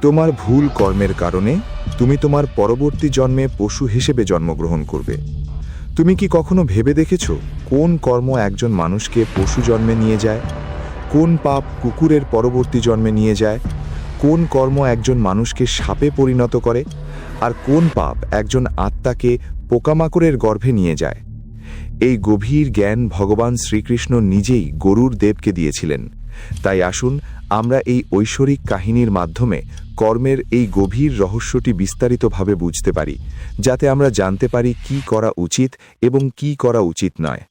তোমার ভুল কর্মের কারণে তুমি তোমার পরবর্তী জন্মে পশু হিসেবে জন্মগ্রহণ করবে। তুমি কি কখনো ভেবে দেখেছো কোন কর্ম একজন মানুষকে পশু জন্মে নিয়ে যায়? কোন পাপ কুকুরের পরবর্তী জন্মে নিয়ে যায়? কোন কর্ম একজন মানুষকে সাপে পরিণত করে? আর কোন পাপ একজন আত্মাকে পোকামাকড়ের গর্ভে নিয়ে যায়? এই গভীর জ্ঞান ভগবান শ্রীকৃষ্ণ নিজেই গরুর দেবকে দিয়েছিলেন। তাই আসুন আমরা এই ঐশ্বরিক কাহিনীর মাধ্যমে কর্মের এই গভীর রহস্যটি বিস্তারিতভাবে বুঝতে পারি, যাতে আমরা জানতে পারি কি করা উচিত এবং কি করা উচিত নয়।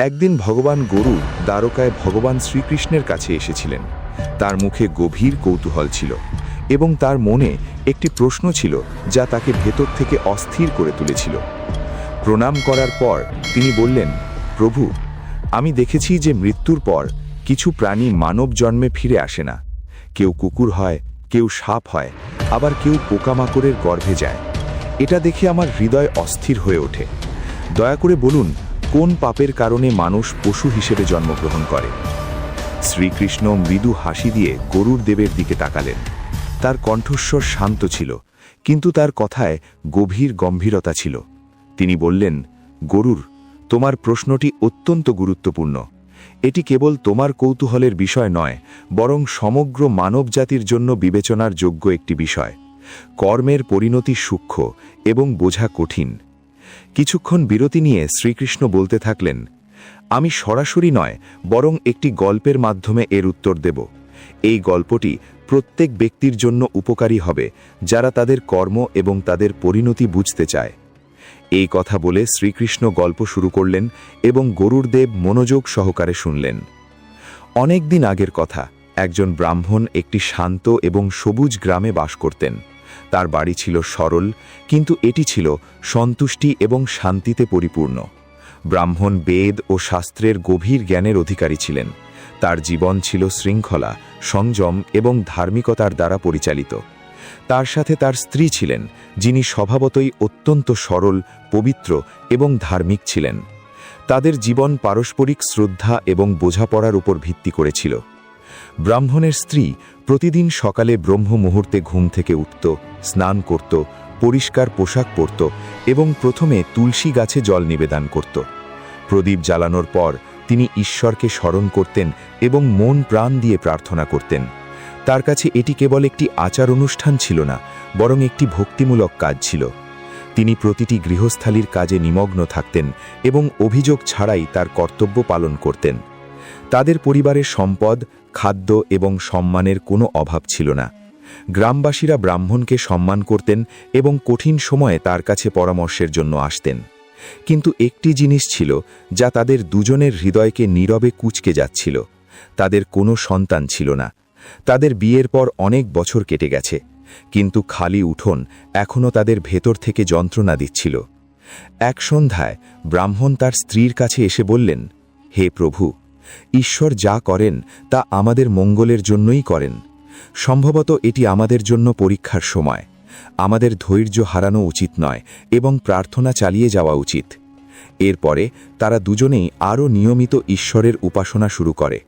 একদিন ভগবান গরু দ্বারকায় ভগবান শ্রীকৃষ্ণের কাছে এসেছিলেন। তার মুখে গভীর কৌতূহল ছিল এবং তার মনে একটি প্রশ্ন ছিল যা তাকে ভেতর থেকে অস্থির করে তুলেছিল। প্রণাম করার পর তিনি বললেন, প্রভু, আমি দেখেছি যে মৃত্যুর পর কিছু প্রাণী মানব জন্মে ফিরে আসে না। কেউ কুকুর হয়, কেউ সাপ হয়, আবার কেউ পোকামাকড়ের গর্ভে যায়। এটা দেখে আমার হৃদয় অস্থির হয়ে ওঠে। দয়া করে বলুন, কোন পাপের কারণে মানুষ পশু হিসেবে জন্মগ্রহণ করে? শ্রীকৃষ্ণ মৃদু হাসি দিয়ে গরুর দেবের দিকে তাকালেন। তার কণ্ঠস্বর শান্ত ছিল, কিন্তু তার কথায় গভীর গম্ভীরতা ছিল। তিনি বললেন, গরুর, তোমার প্রশ্নটি অত্যন্ত গুরুত্বপূর্ণ। এটি কেবল তোমার কৌতূহলের বিষয় নয়, বরং সমগ্র মানবজাতির জন্য বিবেচনার যোগ্য একটি বিষয়। কর্মের পরিণতি সূক্ষ্ম এবং বোঝা কঠিন। কিছুক্ষণ বিরতি নিয়ে শ্রীকৃষ্ণ বলতে থাকলেন, আমি সরাসরি নয়, বরং একটি গল্পের মাধ্যমে এর উত্তর দেব। এই গল্পটি প্রত্যেক ব্যক্তির জন্য উপকারী হবে, যারা তাদের কর্ম এবং তাদের পরিণতি বুঝতে চায়। এই কথা বলে শ্রীকৃষ্ণ গল্প শুরু করলেন এবং গরুর দেব মনোযোগ সহকারে শুনলেন। অনেক দিন আগের কথা, একজন ব্রাহ্মণ একটি শান্ত এবং সবুজ গ্রামে বাস করতেন। তার বাড়ি ছিল সরল, কিন্তু এটি ছিল সন্তুষ্টি এবং শান্তিতে পরিপূর্ণ। ব্রাহ্মণ বেদ ও শাস্ত্রের গভীর জ্ঞানের অধিকারী ছিলেন। তার জীবন ছিল শৃঙ্খলা, সংযম এবং ধার্মিকতার দ্বারা পরিচালিত। তার সাথে তার স্ত্রী ছিলেন, যিনি স্বভাবতই অত্যন্ত সরল, পবিত্র এবং ধার্মিক ছিলেন। তাদের জীবন পারস্পরিক শ্রদ্ধা এবং বোঝাপড়ার উপর ভিত্তি করেছিল। ব্রাহ্মণের স্ত্রী প্রতিদিন সকালে ব্রহ্ম মুহূর্তে ঘুম থেকে উঠত, স্নান করত, পরিষ্কার পোশাক পরত এবং প্রথমে তুলসী গাছে জল নিবেদন করত। প্রদীপ জ্বালানোর পর তিনি ঈশ্বরকে স্মরণ করতেন এবং মন প্রাণ দিয়ে প্রার্থনা করতেন। তার কাছে এটি কেবল একটি আচার অনুষ্ঠান ছিল না, বরং একটি ভক্তিমূলক কাজ ছিল। তিনি প্রতিটি গৃহস্থালির কাজে নিমগ্ন থাকতেন এবং অভিযোগ ছাড়াই তার কর্তব্য পালন করতেন। তাদের পরিবারের সম্পদ, খাদ্য এবং সম্মানের কোনো অভাব ছিল না। গ্রামবাসীরা ব্রাহ্মণকে সম্মান করতেন এবং কঠিন সময়ে তার কাছে পরামর্শের জন্য আসতেন। কিন্তু একটি জিনিস ছিল যা তাদের দুজনের হৃদয়কে নীরবে কুঁচকে যাচ্ছিল। তাদের কোনো সন্তান ছিল না। তাদের বিয়ের পর অনেক বছর কেটে গেছে, কিন্তু খালি উঠোন এখনও তাদের ভেতর থেকে যন্ত্রণা দিচ্ছিল। এক সন্ধ্যায় ব্রাহ্মণ তার স্ত্রীর কাছে এসে বললেন, হে প্রভু, ঈশ্বর যা করেন তা আমাদের মঙ্গলের জন্যই করেন। সম্ভবত এটি আমাদের জন্য পরীক্ষার সময়। আমাদের ধৈর্য হারানো উচিত নয় এবং প্রার্থনা চালিয়ে যাওয়া উচিত। এরপরে তারা দুজনেই আরও নিয়মিত ঈশ্বরের উপাসনা শুরু করে।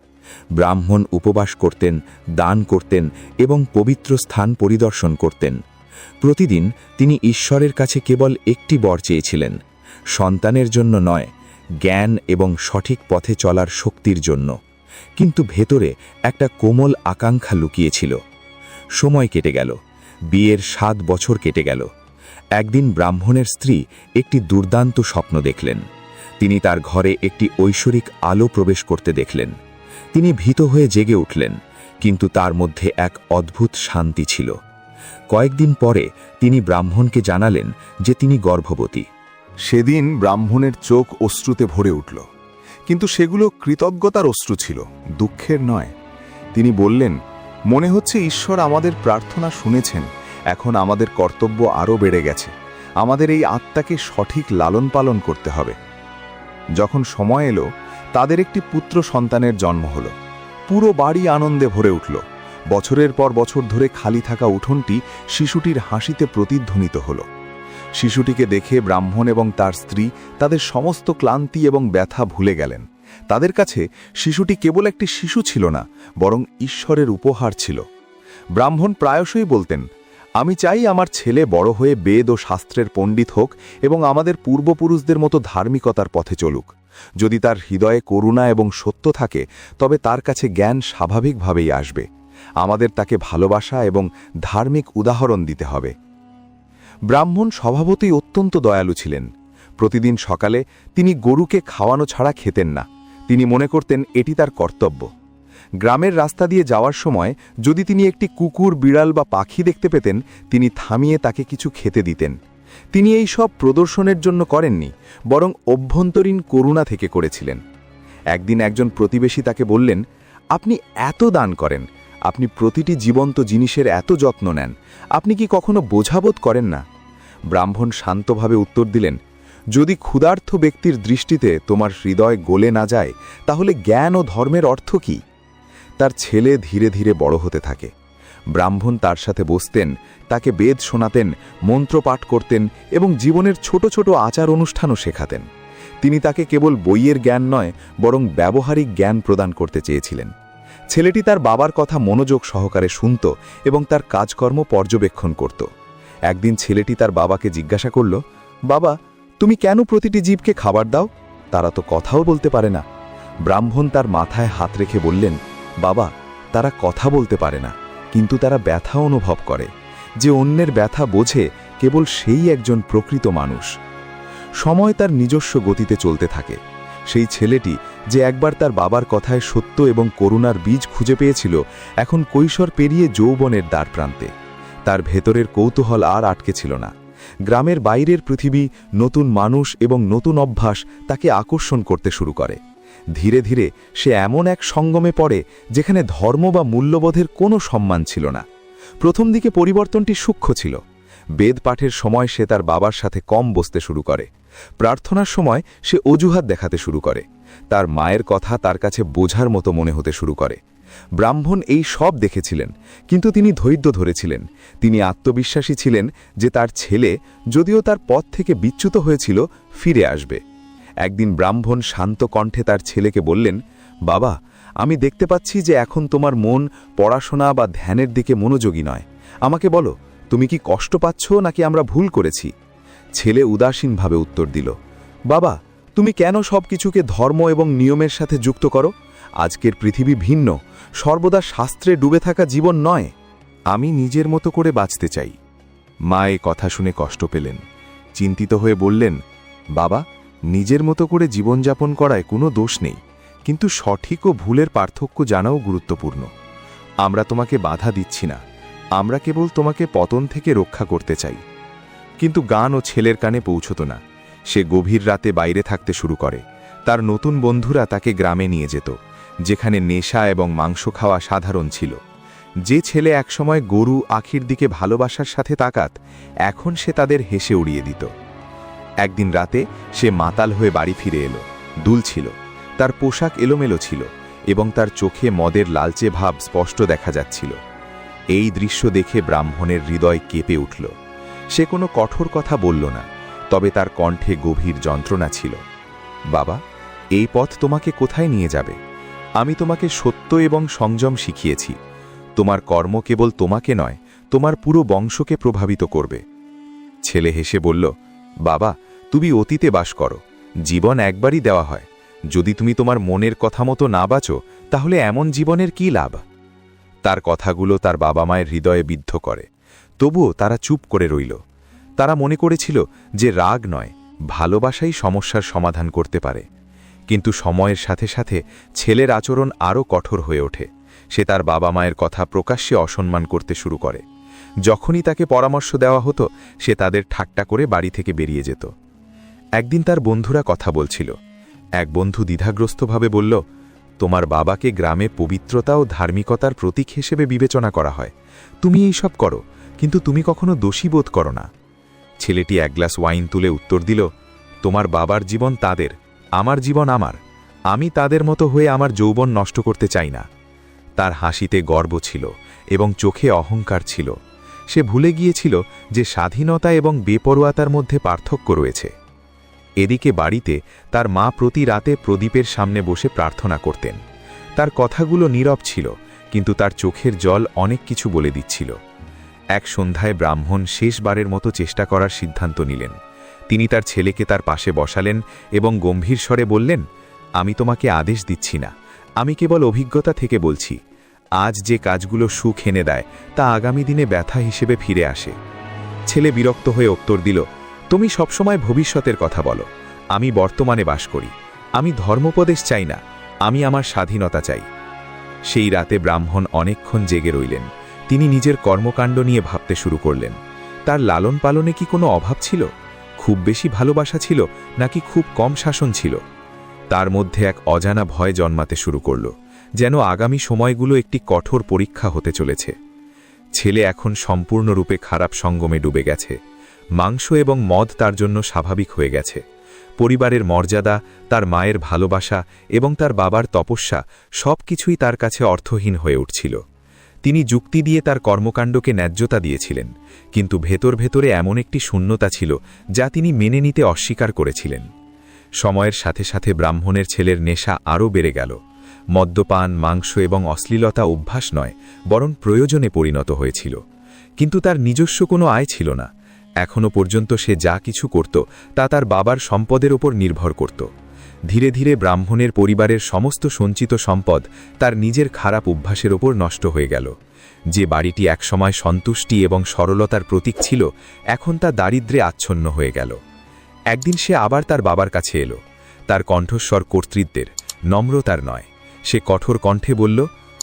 ব্রাহ্মণ উপবাস করতেন, দান করতেন এবং পবিত্র স্থান পরিদর্শন করতেন। প্রতিদিন তিনি ঈশ্বরের কাছে কেবল একটি বর চেয়েছিলেন, সন্তানের জন্য নয়, জ্ঞান এবং সঠিক পথে চলার শক্তির জন্য। কিন্তু ভেতরে একটা কোমল আকাঙ্ক্ষা লুকিয়েছিল। সময় কেটে গেল, বিয়ের 7 বছর কেটে গেল। একদিন ব্রাহ্মণের স্ত্রী একটি দুর্দান্ত স্বপ্ন দেখলেন। তিনি তার ঘরে একটি ঐশ্বরিক আলো প্রবেশ করতে দেখলেন। তিনি ভীত হয়ে জেগে উঠলেন, কিন্তু তার মধ্যে এক অদ্ভুত শান্তি ছিল। কয়েকদিন পরে তিনি ব্রাহ্মণকে জানালেন যে তিনি গর্ভবতী। সেদিন ব্রাহ্মণের চোখ অশ্রুতে ভরে উঠল, কিন্তু সেগুলো কৃতজ্ঞতার অশ্রু ছিল, দুঃখের নয়। তিনি বললেন, মনে হচ্ছে ঈশ্বর আমাদের প্রার্থনা শুনেছেন। এখন আমাদের কর্তব্য আরও বেড়ে গেছে। আমাদের এই আত্মাকে সঠিক লালন পালন করতে হবে। যখন সময় এলো, তাদের একটি পুত্র সন্তানের জন্ম হলো। পুরো বাড়ি আনন্দে ভরে উঠল। বছরের পর বছর ধরে খালি থাকা উঠোনটি শিশুটির হাসিতে প্রতিধ্বনিত হলো। শিশুটিকে দেখে ব্রাহ্মণ এবং তার স্ত্রী তাদের সমস্ত ক্লান্তি এবং ব্যথা ভুলে গেলেন। তাদের কাছে শিশুটি কেবল একটি শিশু ছিল না, বরং ঈশ্বরের উপহার ছিল। ব্রাহ্মণ প্রায়শই বলতেন, আমি চাই আমার ছেলে বড় হয়ে বেদ ও শাস্ত্রের পণ্ডিত হোক এবং আমাদের পূর্বপুরুষদের মতো ধার্মিকতার পথে চলুক। যদি তার হৃদয়ে করুণা এবং সত্য থাকে তবে তার কাছে জ্ঞান স্বাভাবিকভাবেই আসবে। আমাদের তাকে ভালোবাসা এবং ধার্মিক উদাহরণ দিতে হবে। ব্রাহ্মণ স্বভাবতই অত্যন্ত দয়ালু ছিলেন। প্রতিদিন সকালে তিনি গরুকে খাওয়ানো ছাড়া খেতেন না। তিনি মনে করতেন এটি তার কর্তব্য। গ্রামের রাস্তা দিয়ে যাওয়ার সময় যদি তিনি একটি কুকুর, বিড়াল বা পাখি দেখতে পেতেন, তিনি থামিয়ে তাকে কিছু খেতে দিতেন। তিনি এই সব প্রদর্শনের জন্য করেননি, বরং অভ্যন্তরীণ করুণা থেকে করেছিলেন। একদিন একজন প্রতিবেশী তাকে বললেন, আপনি এত দান করেন, আপনি প্রতিটি জীবন্ত জিনিসের এত যত্ন নেন, আপনি কি কখনো বোঝাবোধ করেন না? ব্রাহ্মণ শান্তভাবে উত্তর দিলেন, যদি ক্ষুধার্ত ব্যক্তির দৃষ্টিতে তোমার হৃদয় গলে না যায় তাহলে জ্ঞান ও ধর্মের অর্থ কি? তার ছেলে ধীরে ধীরে বড় হতে থাকে। ব্রাহ্মণ তার সাথে বসতেন, তাকে বেদ শোনাতেন, মন্ত্র পাঠ করতেন এবং জীবনের ছোট ছোট আচার অনুষ্ঠানও শেখাতেন। তিনি তাকে কেবল বইয়ের জ্ঞান নয়, বরং ব্যবহারিক জ্ঞান প্রদান করতে চেয়েছিলেন। ছেলেটি তার বাবার কথা মনোযোগ সহকারে শুনত এবং তার কাজকর্ম পর্যবেক্ষণ করত। একদিন ছেলেটি তার বাবাকে জিজ্ঞাসা করল, বাবা, তুমি কেন প্রতিটি জীবকে খাবার দাও? তারা তো কথাও বলতে পারে না। ব্রাহ্মণ তার মাথায় হাত রেখে বললেন, বাবা, তারা কথা বলতে পারে না, কিন্তু তারা ব্যথা অনুভব করে। যে অন্যের ব্যথা বোঝে কেবল সেই একজন প্রকৃত মানুষ। সময় তার নিজস্ব গতিতে চলতে থাকে। সেই ছেলেটি যে একবার তার বাবার কথায় সত্য এবং করুণার বীজ খুঁজে পেয়েছিল, এখন কৈশোর পেরিয়ে যৌবনের দ্বারপ্রান্তে। তার ভেতরের কৌতূহল আর আটকে ছিল না। গ্রামের বাইরের পৃথিবী, নতুন মানুষ এবং নতুন অভ্যাস তাকে আকর্ষণ করতে শুরু করে। ধীরে ধীরে সে এমন এক সঙ্গমে পড়ে যেখানে ধর্ম বা মূল্যবোধের কোনো সম্মান ছিল না। প্রথম দিকে পরিবর্তনটি সূক্ষ্ম ছিল। বেদ পাঠের সময় সে তার বাবার সাথে কম বসতে শুরু করে। প্রার্থনার সময় সে অজুহাত দেখাতে শুরু করে। তার মায়ের কথা তার কাছে বোঝার মতো মনে হতে শুরু করে। ব্রাহ্মণ এই সব দেখেছিলেন, কিন্তু তিনি ধৈর্য ধরেছিলেন। তিনি আত্মবিশ্বাসী ছিলেন যে তার ছেলে, যদিও তার পথ থেকে বিচ্যুত হয়েছিল, ফিরে আসবে। একদিন ব্রাহ্মণ শান্ত কণ্ঠে তার ছেলেকে বললেন, বাবা, আমি দেখতে পাচ্ছি যে এখন তোমার মন পড়াশোনা বা ধ্যানের দিকে মনোযোগী নয়। আমাকে বলো, তুমি কি কষ্ট পাচ্ছ নাকি আমরা ভুল করেছি? ছেলে উদাসীনভাবে উত্তর দিল, বাবা, তুমি কেন সব কিছুকে ধর্ম এবং নিয়মের সাথে যুক্ত করো? আজকের পৃথিবী ভিন্ন, সর্বদা শাস্ত্রে ডুবে থাকা জীবন নয়। আমি নিজের মতো করে বাঁচতে চাই। মা এ কথা শুনে কষ্ট পেলেন। চিন্তিত হয়ে বললেন, বাবা, নিজের মতো করে জীবনযাপন করায় কোনো দোষ নেই, কিন্তু সঠিক ও ভুলের পার্থক্য জানাও গুরুত্বপূর্ণ। আমরা তোমাকে বাধা দিচ্ছি না, আমরা কেবল তোমাকে পতন থেকে রক্ষা করতে চাই। কিন্তু গান ও ছেলের কানে পৌঁছত না। সে গভীর রাতে বাইরে থাকতে শুরু করে। তার নতুন বন্ধুরা তাকে গ্রামে নিয়ে যেত, যেখানে নেশা এবং মাংস খাওয়া সাধারণ ছিল। যে ছেলে একসময় গরু, আখির দিকে ভালোবাসার সাথে তাকাত, এখন সে তাদের হেসে উড়িয়ে দিত। একদিন রাতে সে মাতাল হয়ে বাড়ি ফিরে এলো। দুলছিল, তার পোশাক এলোমেলো ছিল এবং তার চোখে মদের লালচে ভাব স্পষ্ট দেখা যাচ্ছিল। এই দৃশ্য দেখে ব্রাহ্মণের হৃদয় কেঁপে উঠল। সে কোনো কঠোর কথা বলল না, তবে তার কণ্ঠে গভীর যন্ত্রণা ছিল। বাবা, এই পথ তোমাকে কোথায় নিয়ে যাবে? আমি তোমাকে সত্য এবং সংযম শিখিয়েছি। তোমার কর্ম কেবল তোমাকে নয়, তোমার পুরো বংশকে প্রভাবিত করবে। ছেলে হেসে বলল, বাবা, তুমি অতীতে বাস করো। জীবন একবারই দেওয়া হয়। যদি তুমি তোমার মনের কথা মতো না বাঁচো, তাহলে এমন জীবনের কী লাভ? তার কথাগুলো তার বাবা মায়ের হৃদয়ে বিদ্ধ করে। তবুও তারা চুপ করে রইল। তারা মনে করেছিল যে রাগ নয়, ভালোবাসাই সমস্যার সমাধান করতে পারে। কিন্তু সময়ের সাথে সাথে ছেলের আচরণ আরও কঠোর হয়ে ওঠে। সে তার বাবা মায়ের কথা প্রকাশ্যে অসম্মান করতে শুরু করে। যখনই তাকে পরামর্শ দেওয়া হতো, সে তাদের ঠাট্টা করে বাড়ি থেকে বেরিয়ে যেত। একদিন তার বন্ধুরা কথা বলছিল। এক বন্ধু দ্বিধাগ্রস্তভাবে বলল, তোমার বাবাকে গ্রামে পবিত্রতা ও ধার্মিকতার প্রতীক হিসেবে বিবেচনা করা হয়। তুমি এই সব করো, কিন্তু তুমি কখনো দোষী বোধ করো না। ছেলেটি এক গ্লাস ওয়াইন তুলে উত্তর দিল, তোমার বাবার জীবন তাদের, আমার জীবন আমার। আমি তাদের মতো হয়ে আমার যৌবন নষ্ট করতে চাই না। তার হাসিতে গর্ব ছিল এবং চোখে অহংকার ছিল। সে ভুলে গিয়েছিল যে স্বাধীনতা এবং বেপরোয়াতার মধ্যে পার্থক্য রয়েছে। এদিকে বাড়িতে তার মা প্রতি রাতে প্রদীপের সামনে বসে প্রার্থনা করতেন। তার কথাগুলো নীরব ছিল, কিন্তু তার চোখের জল অনেক কিছু বলে দিচ্ছিল। এক সন্ধ্যায় ব্রাহ্মণ শেষবারের মতো চেষ্টা করার সিদ্ধান্ত নিলেন। তিনি তার ছেলেকে তার পাশে বসালেন এবং গম্ভীর স্বরে বললেন, আমি তোমাকে আদেশ দিচ্ছি না, আমি কেবল অভিজ্ঞতা থেকে বলছি, আজ যে কাজগুলো সুখ এনে দেয় তা আগামী দিনে ব্যথা হিসেবে ফিরে আসে। ছেলে বিরক্ত হয়ে উত্তর দিল, তুমি সবসময় ভবিষ্যতের কথা বলো, আমি বর্তমানে বাস করি, আমি ধর্মোপদেশ চাই না, আমি আমার স্বাধীনতা চাই। সেই রাতে ব্রাহ্মণ অনেকক্ষণ জেগে রইলেন। তিনি নিজের কর্মকাণ্ড নিয়ে ভাবতে শুরু করলেন। তার লালন পালনে কি কোনো অভাব ছিল? খুব বেশি ভালোবাসা ছিল নাকি খুব কম শাসন ছিল? তার মধ্যে এক অজানা ভয় জন্মাতে শুরু করল, যেন আগামী সময়গুলো একটি কঠোর পরীক্ষা হতে চলেছে। ছেলে এখন সম্পূর্ণরূপে খারাপ সঙ্গমে ডুবে গেছে। মাংস এবং মদ তার জন্য স্বাভাবিক হয়ে গেছে। পরিবারের মর্যাদা, তার মায়ের ভালোবাসা এবং তার বাবার তপস্যা সবকিছুই তার কাছে অর্থহীন হয়ে উঠছিল। তিনি যুক্তি দিয়ে তার কর্মকাণ্ডকে ন্যায্যতা দিয়েছিলেন, কিন্তু ভেতর ভেতরে এমন একটি শূন্যতা ছিল যা তিনি মেনে নিতে অস্বীকার করেছিলেন। সময়ের সাথে সাথে ব্রাহ্মণের ছেলের নেশা আরও বেড়ে গেল। মদ্যপান, মাংস এবং অশ্লীলতা অভ্যাস নয়, বরং প্রয়োজনে পরিণত হয়েছিল। কিন্তু তার নিজস্ব কোনো আয় ছিল না। এখনও পর্যন্ত সে যা কিছু করত তা তার বাবার সম্পদের ওপর নির্ভর করত। ধীরে ধীরে ব্রাহ্মণের পরিবারের সমস্ত সঞ্চিত সম্পদ তার নিজের খারাপ অভ্যাসের ওপর নষ্ট হয়ে গেল। যে বাড়িটি একসময় সন্তুষ্টি এবং সরলতার প্রতীক ছিল, এখন তা দারিদ্র্যে আচ্ছন্ন হয়ে গেল। একদিন সে আবার তার বাবার কাছে এলো। তার কণ্ঠস্বর কর্তৃত্বের, নম্রতার নয়। সে কঠোর কণ্ঠে বলল,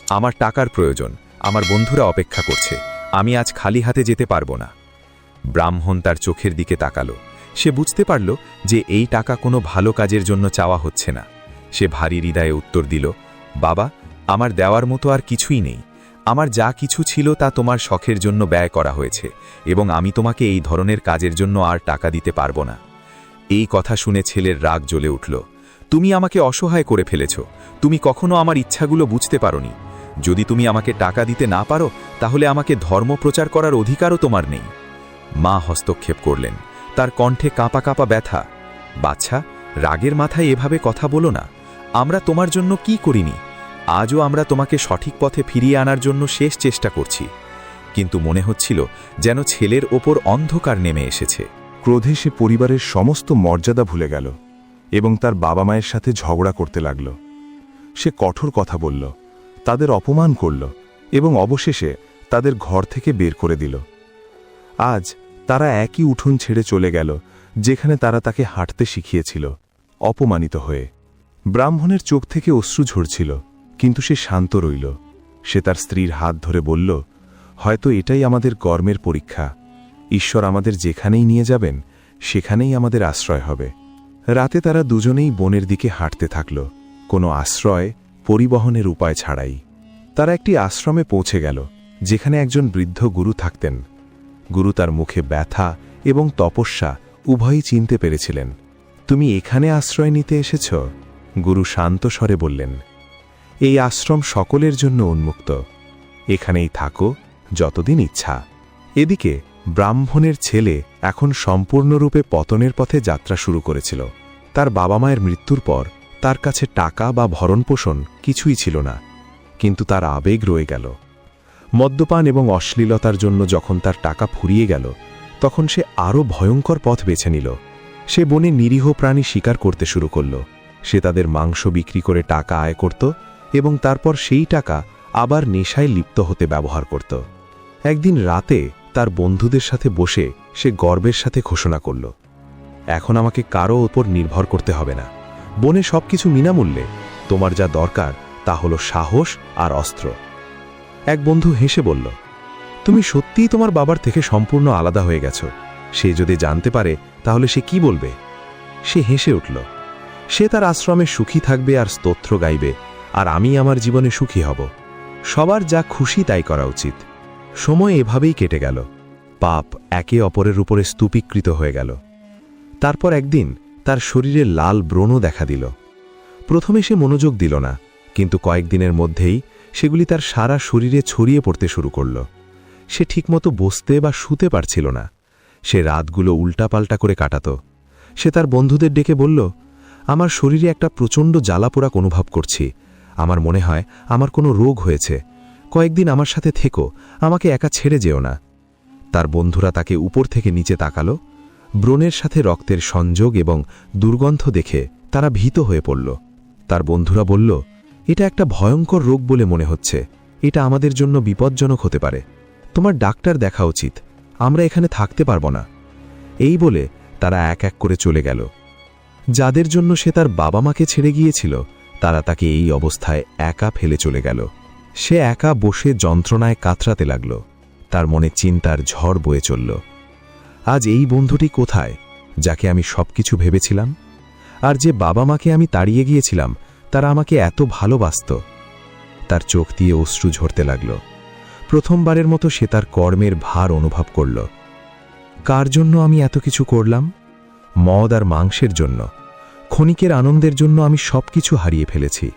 আমার টাকার প্রয়োজন, আমার বন্ধুরা অপেক্ষা করছে, আমি আজ খালি হাতে যেতে পারবো না। ব্রাহ্মণ তার চোখের দিকে তাকালো। সে বুঝতে পারল যে এই টাকা কোনো ভালো কাজের জন্য চাওয়া হচ্ছে না। সে ভারী হৃদয়ে উত্তর দিল, বাবা, আমার দেওয়ার মতো আর কিছুই নেই। আমার যা কিছু ছিল তা তোমার শখের জন্য ব্যয় করা হয়েছে এবং আমি তোমাকে এই ধরনের কাজের জন্য আর টাকা দিতে পারবো না। এই কথা শুনে ছেলের রাগ জ্বলে উঠল। তুমি আমাকে অসহায় করে ফেলেছ, তুমি কখনো আমার ইচ্ছাগুলো বুঝতে পারোনি। যদি তুমি আমাকে টাকা দিতে না পারো, তাহলে আমাকে ধর্ম প্রচার করার অধিকারও তোমার নেই। মা হস্তক্ষেপ করলেন, তার কণ্ঠে কাঁপা কাঁপা ব্যথা। বাচ্চা, রাগের মাথায় এভাবে কথা বলো না। আমরা তোমার জন্য কি করিনি? আজও আমরা তোমাকে সঠিক পথে ফিরিয়ে আনার জন্য শেষ চেষ্টা করছি। কিন্তু মনে হচ্ছিল যেন ছেলের ওপর অন্ধকার নেমে এসেছে। ক্রোধে সে পরিবারের সমস্ত মর্যাদা ভুলে গেল এবং তার বাবা মায়ের সাথে ঝগড়া করতে লাগল। সে কঠোর কথা বলল, তাদের অপমান করল এবং অবশেষে তাদের ঘর থেকে বের করে দিল। আজ তারা একই উঠোন ছেড়ে চলে গেল যেখানে তারা তাকে হাঁটতে শিখিয়েছিল, অপমানিত হয়ে। ব্রাহ্মণের চোখ থেকে অশ্রু ঝরছিল, কিন্তু সে শান্ত রইল। সে তার স্ত্রীর হাত ধরে বলল, হয়তো এটাই আমাদের কর্মের পরীক্ষা। ঈশ্বর আমাদের যেখানেই নিয়ে যাবেন সেখানেই আমাদের আশ্রয় হবে। রাতে তারা দুজনেই বনের দিকে হাঁটতে থাকল, কোনো আশ্রয়, পরিবহনের উপায় ছাড়াই। তারা একটি আশ্রমে পৌঁছে গেল যেখানে একজন বৃদ্ধ গুরু থাকতেন। গুরু তার মুখে ব্যথা এবং তপস্যা উভয়ই চিনতে পেরেছিলেন। তুমি এখানে আশ্রয় নিতে এসেছ? গুরু শান্ত স্বরে বললেন, এই আশ্রম সকলের জন্য উন্মুক্ত, এখানেই থাকো যতদিন ইচ্ছা। এদিকে ব্রাহ্মণের ছেলে এখন সম্পূর্ণরূপে পতনের পথে যাত্রা শুরু করেছিল। তার বাবা মায়ের মৃত্যুর পর তার কাছে টাকা বা ভরণপোষণ কিছুই ছিল না, কিন্তু তার আবেগ রয়ে গেল। মদ্যপান এবং অশ্লীলতার জন্য যখন তার টাকা ফুরিয়ে গেল, তখন সে আরও ভয়ঙ্কর পথ বেছে নিল। সে বনে নিরীহ প্রাণী শিকার করতে শুরু করল। সে তাদের মাংস বিক্রি করে টাকা আয় করত এবং তারপর সেই টাকা আবার নেশায় লিপ্ত হতে ব্যবহার করত। একদিন রাতে তার বন্ধুদের সাথে বসে সে গর্বের সাথে ঘোষণা করল, এখন আমাকে কারো ওপর নির্ভর করতে হবে না। বনে সবকিছু বিনামূল্যে, তোমার যা দরকার তা হলো সাহস আর অস্ত্র। এক বন্ধু হেসে বলল, তুমি সত্যিই তোমার বাবার থেকে সম্পূর্ণ আলাদা হয়ে গেছ। সে যদি জানতে পারে তাহলে সে কি বলবে? সে হেসে উঠল, সে তার আশ্রমে সুখী থাকবে আর স্তোত্র গাইবে, আর আমি আমার জীবনে সুখী হব। সবার যা খুশি তাই করা উচিত। সময় এভাবেই কেটে গেল। পাপ একে অপরের উপরে স্তূপীকৃত হয়ে গেল। তারপর একদিন তার শরীরে লাল ব্রণ দেখা দিল। প্রথমে সে মনোযোগ দিল না, কিন্তু কয়েকদিনের মধ্যেই সেগুলি তার সারা শরীরে ছড়িয়ে পড়তে শুরু করল। সে ঠিকমতো বসতে বা শুতে পারছিল না। সে রাতগুলো উল্টাপাল্টা করে কাটাত। সে তার বন্ধুদের ডেকে বলল, আমার শরীরে একটা প্রচণ্ড জ্বালাপোড়া অনুভব করছি। আমার মনে হয় আমার কোনো রোগ হয়েছে। কয়েকদিন আমার সাথে থেকো, আমাকে একা ছেড়ে যেও না। তার বন্ধুরা তাকে উপর থেকে নিচে তাকালো। ব্রণের সাথে রক্তের সংযোগ এবং দুর্গন্ধ দেখে তারা ভীত হয়ে পড়ল। তার বন্ধুরা বলল, এটা একটা ভয়ঙ্কর রোগ বলে মনে হচ্ছে, এটা আমাদের জন্য বিপজ্জনক হতে পারে, তোমার ডাক্তার দেখা উচিত, আমরা এখানে থাকতে পারব না। এই বলে তারা এক এক করে চলে গেল। যাদের জন্য সে তার বাবা মাকে ছেড়ে গিয়েছিল তারা তাকে এই অবস্থায় একা ফেলে চলে গেল। সে একা বসে যন্ত্রণায় কাতরাতে লাগল। তার মনে চিন্তার ঝড় বয়ে চলল। আজ এই বন্ধুটি কোথায়, যাকে আমি সবকিছু ভেবেছিলাম? আর যে বাবা মাকে আমি তাড়িয়ে গিয়েছিলাম তারা আমাকে এত ভালোবাসত। তার চোখ দিয়ে অশ্রু ঝরতে লাগল। প্রথমবারের মতো সে তার কর্মের ভার অনুভব করল। কার জন্য আমি এত কিছু করলাম? মদ আর মাংসের জন্য, ক্ষণিকের আনন্দের জন্য আমি সবকিছু হারিয়ে ফেলেছি।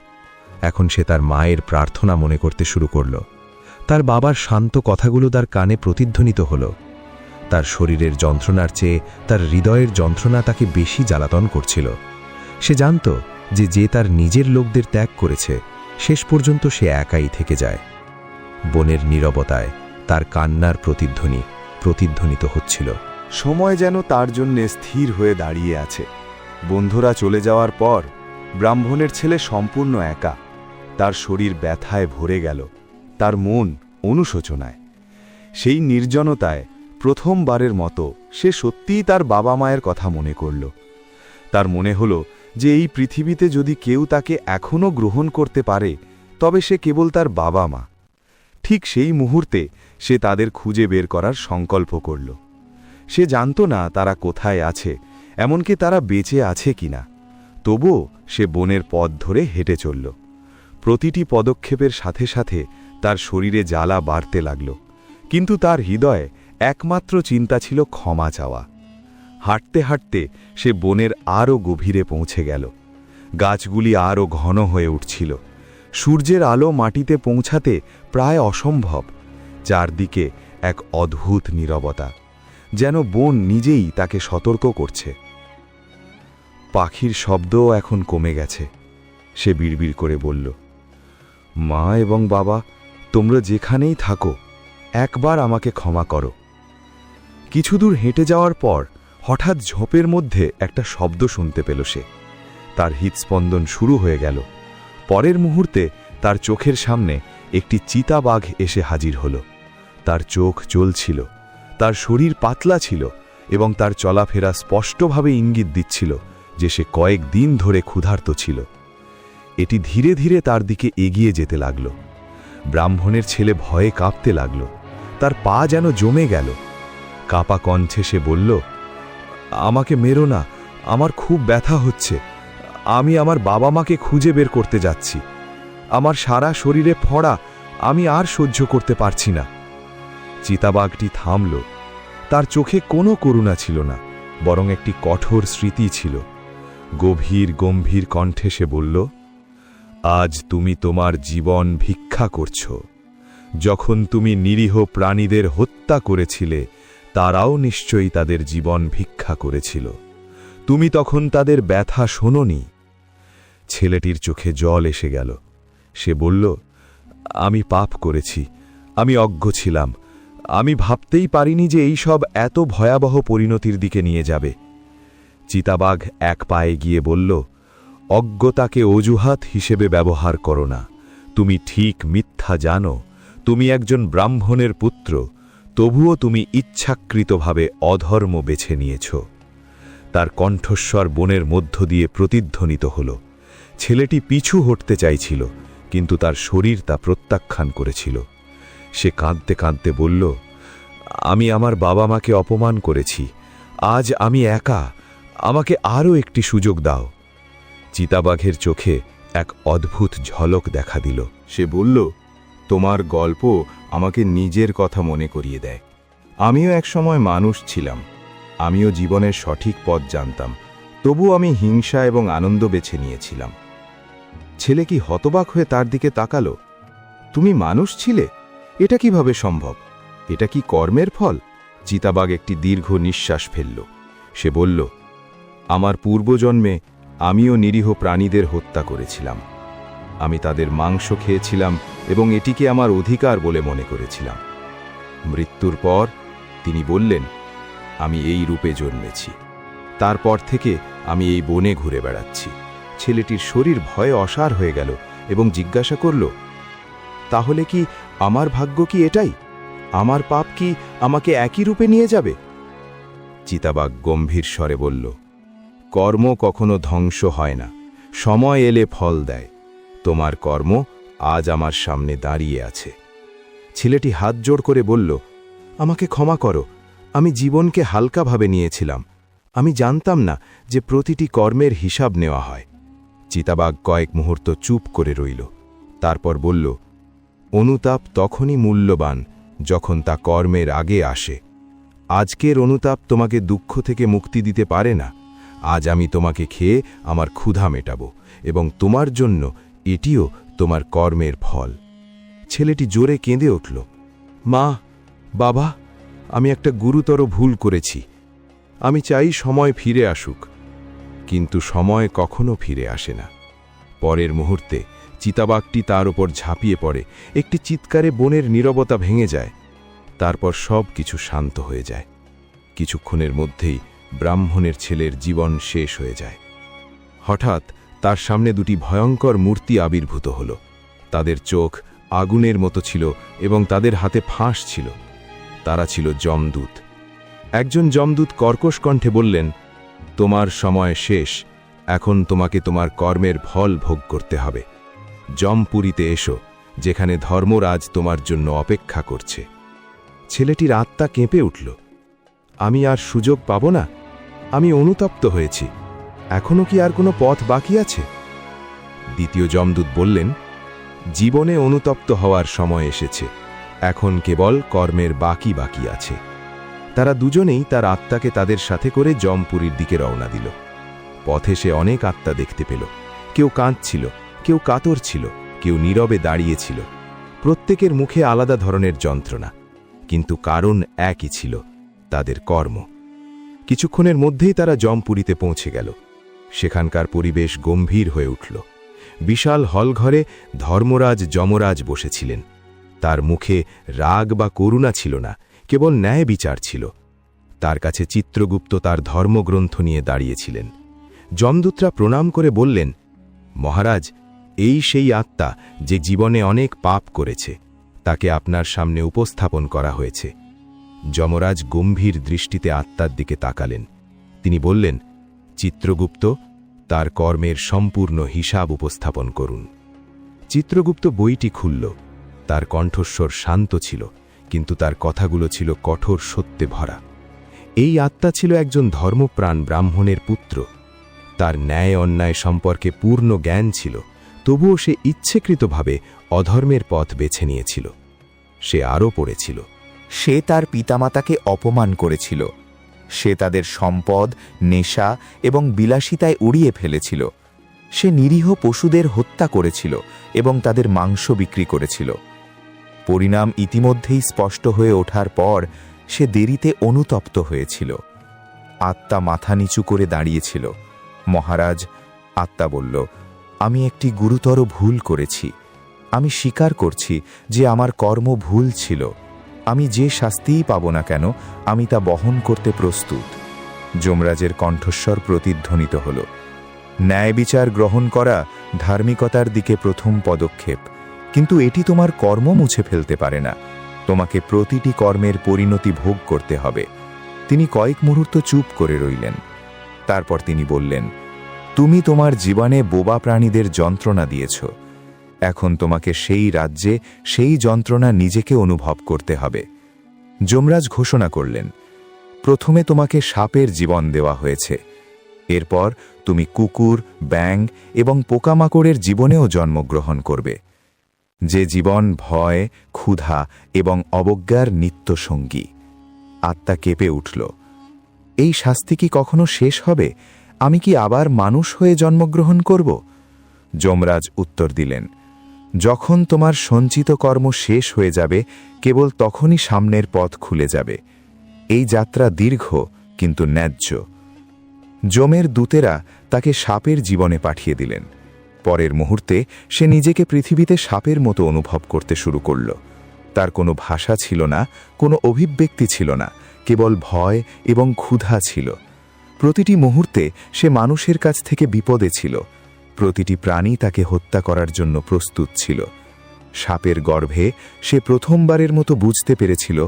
এখন সে তার মায়ের প্রার্থনা মনে করতে শুরু করল। তার বাবার শান্ত কথাগুলো তার কানে প্রতিধ্বনিত হল। তার শরীরের যন্ত্রণার চেয়ে তার হৃদয়ের যন্ত্রণা তাকে বেশি জ্বালাতন করছিল। সে জানত যে তার নিজের লোকদের ত্যাগ করেছে, শেষ পর্যন্ত সে একাই থেকে যায়। বনের নীরবতায় তার কান্নার প্রতিধ্বনিত হচ্ছিল। সময় যেন তার জন্য স্থির হয়ে দাঁড়িয়ে আছে। বন্ধুরা চলে যাওয়ার পর ব্রাহ্মণের ছেলে সম্পূর্ণ একা। তার শরীর ব্যথায় ভরে গেল, তার মন অনুশোচনায়। সেই নির্জনতায় প্রথমবারের মতো সে সত্যিই তার বাবা মায়ের কথা মনে করল। তার মনে হল যে এই পৃথিবীতে যদি কেউ তাকে এখনও গ্রহণ করতে পারে তবে সে কেবল তার বাবা মা। ঠিক সেই মুহূর্তে সে তাদের খুঁজে বের করার সংকল্প করল। সে জানত না তারা কোথায় আছে, এমনকি তারা বেঁচে আছে কিনা। তবুও সে বনের পথ ধরে হেঁটে চলল। প্রতিটি পদক্ষেপের সাথে সাথে তার শরীরে জ্বালা বাড়তে লাগল, কিন্তু তার হৃদয়ে একমাত্র চিন্তা ছিল ক্ষমা চাওয়া। হাঁটতে হাঁটতে সে বনের আরও গভীরে পৌঁছে গেল। গাছগুলি আরও ঘন হয়ে উঠছিল। সূর্যের আলো মাটিতে পৌঁছাতে প্রায় অসম্ভব। চারদিকে এক অদ্ভুত নীরবতা, যেন বন নিজেই তাকে সতর্ক করছে। পাখির শব্দও এখন কমে গেছে। সে বিড়বিড় করে বলল, মা এবং বাবা, তোমরা যেখানেই থাকো, একবার আমাকে ক্ষমা করো। কিছু দূর হেঁটে যাওয়ার পর হঠাৎ ঝোপের মধ্যে একটা শব্দ শুনতে পেল সে। তার হৃৎস্পন্দন শুরু হয়ে গেল। পরের মুহূর্তে তার চোখের সামনে একটি চিতাবাঘ এসে হাজির হল। তার চোখ জ্বলছিল, তার শরীর পাতলা ছিল এবং তার চলাফেরা স্পষ্টভাবে ইঙ্গিত দিচ্ছিল যে সে কয়েকদিন ধরে ক্ষুধার্ত ছিল। এটি ধীরে ধীরে তার দিকে এগিয়ে যেতে লাগল। ব্রাহ্মণের ছেলে ভয়ে কাঁপতে লাগল। তার পা যেন জমে গেল। কাঁপা কণ্ঠে সে বলল, আমাকে মেরো না, আমার খুব ব্যথা হচ্ছে। আমি আমার বাবা মাকে খুঁজে বের করতে যাচ্ছি। আমার সারা শরীরে ফোড়া, আমি আর সহ্য করতে পারছি না। চিতাবাঘটি থামল। তার চোখে কোনো করুণা ছিল না, বরং একটি কঠোর স্মৃতি ছিল। গভীর গম্ভীর কণ্ঠে সে বলল, আজ তুমি তোমার জীবন ভিক্ষা করছ। যখন তুমি নিরীহ প্রাণীদের হত্যা করেছিলে, তারাও নিশ্চয়ই তাদের জীবন ভিক্ষা করেছিল। তুমি তখন তাদের ব্যথা শোনোনি। ছেলেটির চোখে জল এসে গেল। সে বলল, আমি পাপ করেছি, আমি অজ্ঞ ছিলাম। আমি ভাবতেই পারিনি যে এই সব এত ভয়াবহ পরিণতির দিকে নিয়ে যাবে। চিতাবাঘ এক পায়ে গিয়ে বলল, অজ্ঞতাকে অজুহাত হিসেবে ব্যবহার করো না। তুমি ঠিক মিথ্যা জানো। তুমি একজন ব্রাহ্মণের পুত্র, তবুও তুমি ইচ্ছাকৃতভাবে অধর্ম বেছে নিয়েছ। তার কণ্ঠস্বর বনের মধ্য দিয়ে প্রতিধ্বনিত হল। ছেলেটি পিছু হটতে চাইছিল, কিন্তু তার শরীর তা প্রত্যাখ্যান করেছিল। সে কাঁদতে কাঁদতে বলল, আমি আমার বাবা মাকে অপমান করেছি। আজ আমি একা, আমাকে আরও একটি সুযোগ দাও। চিতাবাঘের চোখে এক অদ্ভুত ঝলক দেখা দিল। সে বলল, তোমার গল্প আমাকে নিজের কথা মনে করিয়ে দেয়। আমিও একসময় মানুষ ছিলাম, আমিও জীবনের সঠিক পথ জানতাম, তবু আমি হিংসা এবং আনন্দ বেছে নিয়েছিলাম। ছেলে কি হতবাক হয়ে তার দিকে তাকালো। তুমি মানুষ ছিলে? এটা কিভাবে সম্ভব? এটা কি কর্মের ফল? চিতাবাঘ একটি দীর্ঘ নিঃশ্বাস ফেলল। সে বলল, আমার পূর্বজন্মে আমিও নিরীহ প্রাণীদের হত্যা করেছিলাম। আমি তাদের মাংস খেয়েছিলাম এবং এটিকে আমার অধিকার বলে মনে করেছিলাম। মৃত্যুর পর তিনি বললেন, আমি এই রূপে জন্মেছি। তারপর থেকে আমি এই বনে ঘুরে বেড়াচ্ছি। ছেলেটির শরীর ভয়ে অসার হয়ে গেল এবং জিজ্ঞাসা করল, তাহলে কি আমার ভাগ্য কি এটাই? আমার পাপ কি আমাকে একই রূপে নিয়ে যাবে? চিতাবাঘ গম্ভীর স্বরে বলল, কর্ম কখনো ধ্বংস হয় না, সময় এলে ফল দেয়। তোমার কর্ম আজ আমার সামনে দাঁড়িয়ে আছে। ছেলেটি হাত জোড় করে বলল, আমাকে ক্ষমা করো, আমি জীবনকে হালকাভাবে নিয়েছিলাম। আমি জানতাম না যে প্রতিটি কর্মের হিসাব নেওয়া হয়। চিতাবাঘ কয়েক মুহূর্ত চুপ করে রইল, তারপর বলল, অনুতাপ তখনই মূল্যবান যখন তা কর্মের আগে আসে। আজকের অনুতাপ তোমাকে দুঃখ থেকে মুক্তি দিতে পারে না। আজ আমি তোমাকে খেয়ে আমার ক্ষুধা মেটাবো এবং তোমার জন্য এটিও তোমার কর্মের ফল। ছেলেটি জোরে কেঁদে উঠল, মা, বাবা, আমি একটা গুরুতর ভুল করেছি। আমি চাই সময় ফিরে আসুক, কিন্তু সময় কখনো ফিরে আসে না। পরের মুহূর্তে চিতাবাঘটি তার উপর ঝাঁপিয়ে পড়ে। একটি চিৎকারে বনের নীরবতা ভেঙে যায়। তারপর সব কিছু শান্ত হয়ে যায়। কিছুক্ষণের মধ্যেই ব্রাহ্মণের ছেলের জীবন শেষ হয়ে যায়। হঠাৎ তার সামনে দুটি ভয়ঙ্কর মূর্তি আবির্ভূত হল। তাদের চোখ আগুনের মতো ছিল এবং তাদের হাতে ফাঁস ছিল। তারা ছিল যমদূত। একজন যমদূত কর্কশ কণ্ঠে বললেন, তোমার সময় শেষ, এখন তোমাকে তোমার কর্মের ফল ভোগ করতে হবে। যমপুরীতে এসো, যেখানে ধর্মরাজ তোমার জন্য অপেক্ষা করছে। ছেলেটির আত্মা কেঁপে উঠল, আমি আর সুযোগ পাব না? আমি অনুতপ্ত হয়েছি, এখনো কি আর কোনো পথ বাকি আছে? দ্বিতীয় যমদূত বললেন, জীবনে অনুতপ্ত হওয়ার সময় এসেছে, এখন কেবল কর্মের বাকি আছে। তারা দুজনেই তার আত্মাকে তাদের সাথে করে যমপুরীর দিকে রওনা দিল। পথে সে অনেক আত্মা দেখতে পেল। কেউ কাঁদছিল, কেউ কাতর ছিল, কেউ নীরবে দাঁড়িয়েছিল। প্রত্যেকের মুখে আলাদা ধরনের যন্ত্রণা, কিন্তু কারণ একই ছিল, তাদের কর্ম। কিছুক্ষণের মধ্যেই তারা যমপুরীতে পৌঁছে গেল। সেখানকার পরিবেশ গম্ভীর হয়ে উঠল। বিশাল হলঘরে ধর্মরাজ যমরাজ বসেছিলেন। তার মুখে রাগ বা করুণা ছিল না, কেবল ন্যায় বিচার ছিল। তার কাছে চিত্রগুপ্ত তার ধর্মগ্রন্থ নিয়ে দাঁড়িয়েছিলেন। যমদূতরা প্রণাম করে বললেন, মহারাজ, এই সেই আত্মা যে জীবনে অনেক পাপ করেছে, তাকে আপনার সামনে উপস্থাপন করা হয়েছে। যমরাজ গম্ভীর দৃষ্টিতে আত্মার দিকে তাকালেন। তিনি বললেন, চিত্রগুপ্ত, তার কর্মের সম্পূর্ণ হিসাব উপস্থাপন করুন। চিত্রগুপ্ত বইটি খুলল। তার কণ্ঠস্বর শান্ত ছিল, কিন্তু তার কথাগুলো ছিল কঠোর সত্যে ভরা। এই আত্মা ছিল একজন ধর্মপ্রাণ ব্রাহ্মণের পুত্র। তার ন্যায় অন্যায় সম্পর্কে পূর্ণ জ্ঞান ছিল, তবুও সে ইচ্ছেকৃতভাবে অধর্মের পথ বেছে নিয়েছিল। সে আরও পড়েছিল, সে তার পিতামাতাকে অপমান করেছিল। সে তাদের সম্পদ, নেশা এবং বিলাসিতায় উড়িয়ে ফেলেছিল। সে নিরীহ পশুদের হত্যা করেছিল এবং তাদের মাংস বিক্রি করেছিল। পরিণাম ইতিমধ্যেই স্পষ্ট হয়ে ওঠার পর সে দেরিতে অনুতপ্ত হয়েছিল। আত্মা মাথা নিচু করে দাঁড়িয়েছিল। মহারাজ, আত্মা বলল, আমি একটি গুরুতর ভুল করেছি। আমি স্বীকার করছি যে আমার কর্ম ভুল ছিল। আমি যে শাস্তিই পাব না কেন, আমি তা বহন করতে প্রস্তুত। যমরাজের কণ্ঠস্বর প্রতিধ্বনিত হল, ন্যায় বিচার গ্রহণ করা ধার্মিকতার দিকে প্রথম পদক্ষেপ, কিন্তু এটি তোমার কর্ম মুছে ফেলতে পারে না। তোমাকে প্রতিটি কর্মের পরিণতি ভোগ করতে হবে। তিনি কয়েক মুহূর্ত চুপ করে রইলেন। তারপর তিনি বললেন, তুমি তোমার জীবনে বোবা প্রাণীদের যন্ত্রণা দিয়েছ। এখন তোমাকে সেই রাজ্যে সেই যন্ত্রণা নিজেকে অনুভব করতে হবে। যমরাজ ঘোষণা করলেন, প্রথমে তোমাকে সাপের জীবন দেওয়া হয়েছে, এরপর তুমি কুকুর, ব্যাঙ এবং পোকামাকড়ের জীবনেও জন্মগ্রহণ করবে, যে জীবন ভয়, ক্ষুধা এবং অবজ্ঞার নিত্যসঙ্গী। আত্মা কেঁপে উঠল, এই শাস্তি কি কখনো শেষ হবে? আমি কি আবার মানুষ হয়ে জন্মগ্রহণ করব? যমরাজ উত্তর দিলেন, যখন তোমার সঞ্চিত কর্ম শেষ হয়ে যাবে, কেবল তখনই সামনের পথ খুলে যাবে। এই যাত্রা দীর্ঘ কিন্তু ন্যায্য। যমের দূতেরা তাকে সাপের জীবনে পাঠিয়ে দিলেন। পরের মুহূর্তে সে নিজেকে পৃথিবীতে সাপের মতো অনুভব করতে শুরু করল। তার কোনো ভাষা ছিল না, কোনো অভিব্যক্তি ছিল না, কেবল ভয় এবং ক্ষুধা ছিল। প্রতিটি মুহূর্তে সে মানুষের কাছ থেকে বিপদে ছিল। প্রতিটি প্রাণী তাকে হত্যা করার জন্য প্রস্তুত ছিল। সাপের গর্ভে সে প্রথমবারের মতো বুঝতে পেরেছিল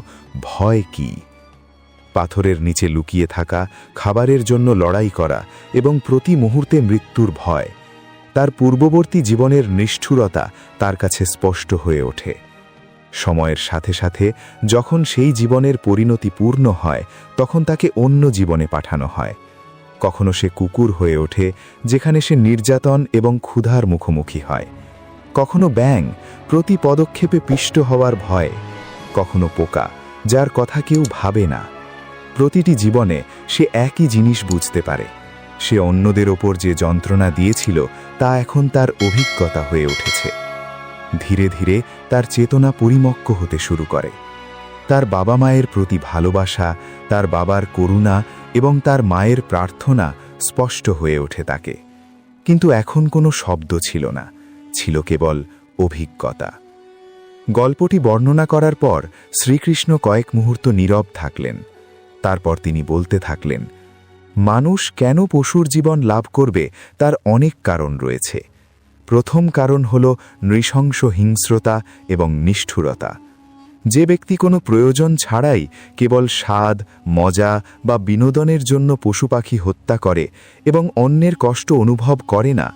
ভয় কী। পাথরের নিচে লুকিয়ে থাকা, খাবারের জন্য লড়াই করা এবং প্রতি মুহূর্তে মৃত্যুর ভয়। তার পূর্ববর্তী জীবনের নিষ্ঠুরতা তার কাছে স্পষ্ট হয়ে ওঠে। সময়ের সাথে সাথে যখন সেই জীবনের পরিণতি পূর্ণ হয়, তখন তাকে অন্য জীবনে পাঠানো হয়। কখনো সে কুকুর হয়ে ওঠে, যেখানে সে নির্যাতন এবং ক্ষুধার মুখোমুখি হয়। কখনো ব্যাঙ, প্রতি পদক্ষেপে পিষ্ট হওয়ার ভয়। কখনো পোকা, যার কথা কেউ ভাবে না। প্রতিটি জীবনে সে একই জিনিস বুঝতে পারে। সে অন্যদের ওপর যে যন্ত্রণা দিয়েছিল তা এখন তার অভিজ্ঞতা হয়ে উঠেছে। ধীরে ধীরে তার চেতনা পরিমক্ক হতে শুরু করে। তার বাবা মায়ের প্রতি ভালোবাসা, তার বাবার করুণা এবং তার মায়ের প্রার্থনা স্পষ্ট হয়ে ওঠে তাকে। কিন্তু এখন কোনো শব্দ ছিল না, ছিল কেবল অভিজ্ঞতা। গল্পটি বর্ণনা করার পর শ্রীকৃষ্ণ কয়েক মুহূর্ত নীরব থাকলেন। তারপর তিনি বলতে থাকলেন, মানুষ কেন পশুর জীবন লাভ করবে তার অনেক কারণ রয়েছে। প্রথম কারণ হল নৃশংস হিংস্রতা এবং নিষ্ঠুরতা। যে ব্যক্তি কোনো প্রয়োজন ছাড়াই কেবল স্বাদ, মজা বা বিনোদনের জন্য পশু পাখি হত্যা করে এবং অন্যের কষ্ট অনুভব করে না,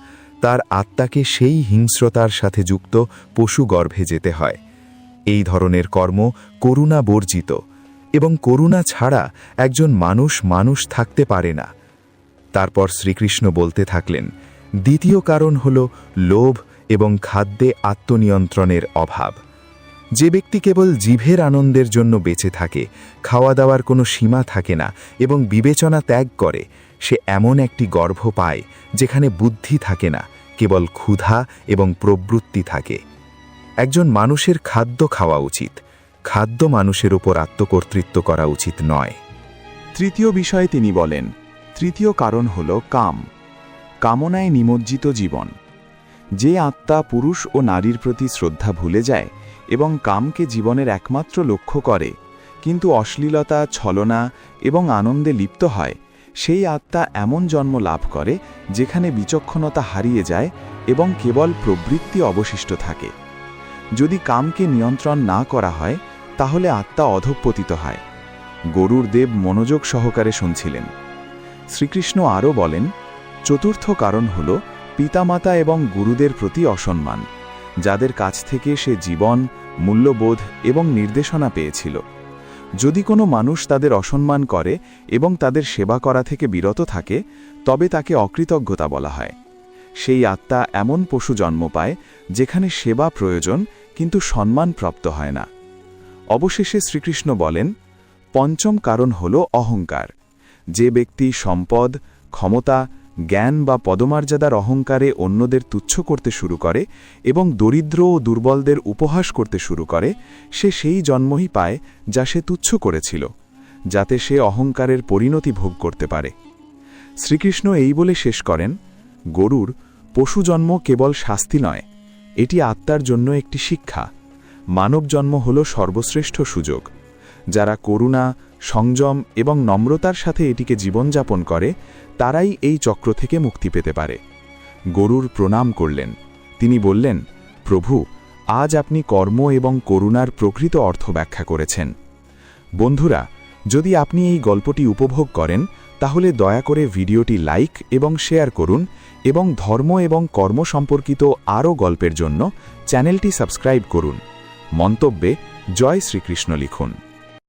তার আত্মাকে সেই হিংস্রতার সাথে যুক্ত পশু গর্ভে যেতে হয়। এই ধরনের কর্ম করুণা বর্জিত, এবং করুণা ছাড়া একজন মানুষ থাকতে পারে না। তারপর শ্রীকৃষ্ণ বলতে থাকলেন, দ্বিতীয় কারণ হল লোভ এবং খাদ্যে আত্মনিয়ন্ত্রণের অভাব। যে ব্যক্তি কেবল জিভের আনন্দের জন্য বেঁচে থাকে, খাওয়া দাওয়ার কোনো সীমা থাকে না এবং বিবেচনা ত্যাগ করে, সে এমন একটি গর্ভ পায় যেখানে বুদ্ধি থাকে না, কেবল ক্ষুধা এবং প্রবৃত্তি থাকে। একজন মানুষের খাদ্য খাওয়া উচিত, খাদ্য মানুষের উপর আত্মকর্তৃত্ব করা উচিত নয়। তৃতীয় বিষয়ে তিনি বলেন, তৃতীয় কারণ হল কাম, কামনায় নিমজ্জিত জীবন। যে আত্মা পুরুষ ও নারীর প্রতি শ্রদ্ধা ভুলে যায় এবং কামকে জীবনের একমাত্র লক্ষ্য করে, কিন্তু অশ্লীলতা, ছলনা এবং আনন্দে লিপ্ত হয়, সেই আত্মা এমন জন্ম লাভ করে যেখানে বিচক্ষণতা হারিয়ে যায় এবং কেবল প্রবৃত্তি অবশিষ্ট থাকে। যদি কামকে নিয়ন্ত্রণ না করা হয়, তাহলে আত্মা অধঃপতিত হয়। গরুর দেব মনোযোগ সহকারে শুনছিলেন। শ্রীকৃষ্ণ আরও বলেন, চতুর্থ কারণ হল পিতামাতা এবং গুরুদের প্রতি অসম্মান, যাদের কাছ থেকে সে জীবন, মূল্যবোধ এবং নির্দেশনা পেয়েছিল। যদি কোনো মানুষ তাদের অসম্মান করে এবং তাদের সেবা করা থেকে বিরত থাকে, তবে তাকে অকৃতজ্ঞতা বলা হয়। সেই আত্মা এমন পশু জন্ম পায় যেখানে সেবা প্রয়োজন কিন্তু সম্মান প্রাপ্ত হয় না। অবশেষে শ্রীকৃষ্ণ বলেন, পঞ্চম কারণ হল অহংকার। যে ব্যক্তি সম্পদ, ক্ষমতা, জ্ঞান বা পদমর্যাদার অহংকারে অন্যদের তুচ্ছ করতে শুরু করে এবং দরিদ্র ও দুর্বলদের উপহাস করতে শুরু করে, সে সেই জন্মই পায় যা সে তুচ্ছ করেছিল, যাতে সে অহংকারের পরিণতি ভোগ করতে পারে। শ্রীকৃষ্ণ এই বলে শেষ করেন, গরুর পশু জন্ম কেবল শাস্তি নয়, এটি আত্মার জন্য একটি শিক্ষা। মানব জন্ম হল সর্বশ্রেষ্ঠ সুযোগ। যারা করুণা, সংযম এবং নম্রতার সাথে এটিকে জীবনযাপন করে, তারাই এই চক্র থেকে মুক্তি পেতে পারে। গরুর প্রণাম করলেন। তিনি বললেন, প্রভু, আজ আপনি কর্ম এবং করুণার প্রকৃত অর্থ ব্যাখ্যা করেছেন। বন্ধুরা, যদি আপনি এই গল্পটি উপভোগ করেন, তাহলে দয়া করে ভিডিওটি লাইক এবং শেয়ার করুন এবং ধর্ম এবং কর্ম সম্পর্কিত আরও গল্পের জন্য চ্যানেলটি সাবস্ক্রাইব করুন। মন্তব্যে জয় শ্রীকৃষ্ণ লিখুন।